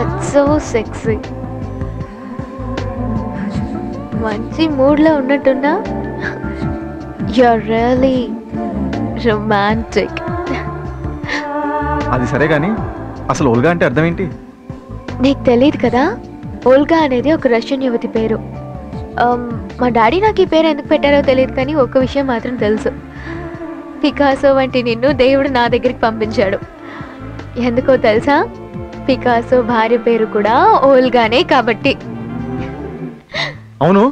It's so sexy. మంచి మూడ్లో ఉన్నట్టున్నా. You're really romantic. అది సరే కానీ అసలు ఓల్గా అంటే అర్థం ఏంటి? నీకు తెలియదు కదా, ఓల్గా అనేది ఒక రష్యన్ యువతి పేరు. మా డాడీ నాకు ఈ పేరు ఎందుకు పెట్టారో తెలియదు, కానీ ఒక్క విషయం మాత్రం తెలుసు. పికాసో వంటి నిన్ను దేవుడు నా దగ్గరికి పంపించాడు. ఎందుకో తెలుసా? పికాసో భార్య పేరు కూడా ఓల్గానే కాబట్టి. అవును,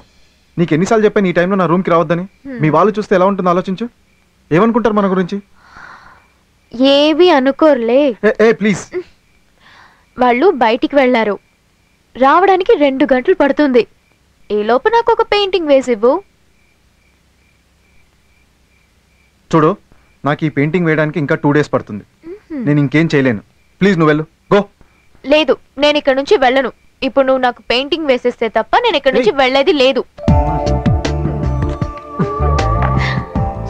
నీకు ఎన్నిసార్లు చెప్పాను ఈ టైంలో నా రూమ్కి రావద్దని? మీ వాళ్ళు చూస్తే ఎలా ఉంటుందో ఆలోచించు. ఏమనుకుంటారు మన గురించి? ఏవి అనుకోర్లే. ప్లీజ్. వాళ్ళు బయటికి వెళ్ళారు, రావడానికి 2 గంటలు పడుతుంది. ఈ లోపు నాకు ఒక పెయింటింగ్ వేసివ్వు. చూడు, నాకు ఈ పెయింటింగ్ వేయడానికి ఇంకా 2 days పడుతుంది. నేను ఇంకేం చేయలేను. ప్లీజ్ నువ్వు వెళ్ళు. గో. లేదు, నేను ఇక్కడ నుంచి వెళ్ళను. ఇప్పుడు నువ్వు నాకు పెయింటింగ్ వేసేస్తే తప్ప నేను ఇక్కడ నుంచి వెళ్ళేది లేదు.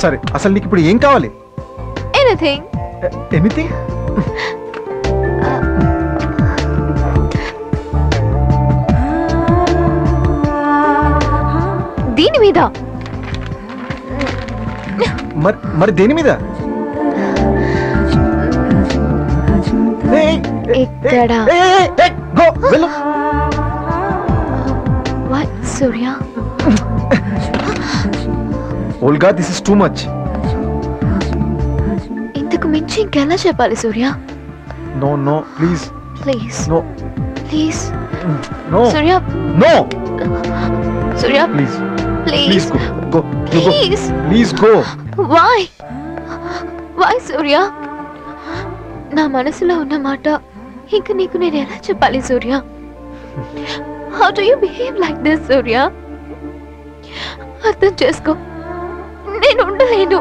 సరే, అసలు నీకు ఇప్పుడు ఏం కావాలి? ఎనీథింగ్. ఎనీథింగ్? దీని మీద. మరి దేని మీద? ఇక్కడ. Surya, Olga, this is too much. ఇంతకు మించి ఇంకెలా చెప్పాలి Surya? No no please. Please. No please. No Surya. No. Surya please. Please go. Please. Please go. Why Surya? నా మనసులో ఉన్న మాట ఇంక నీకు నేను ఎలా చెప్పాలి సూర్య? How do you behave like this Surya? అర్థం చేసుకో, నేను ఉండలేను.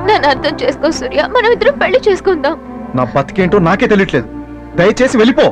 నన్ను అర్థం చేసుకో సూర్య. మనం ఇద్దరం పెళ్లి చేసుకుందాం. నా బతికేంటో నాకే తెలియట్లేదు. దయచేసి వెళ్ళిపో.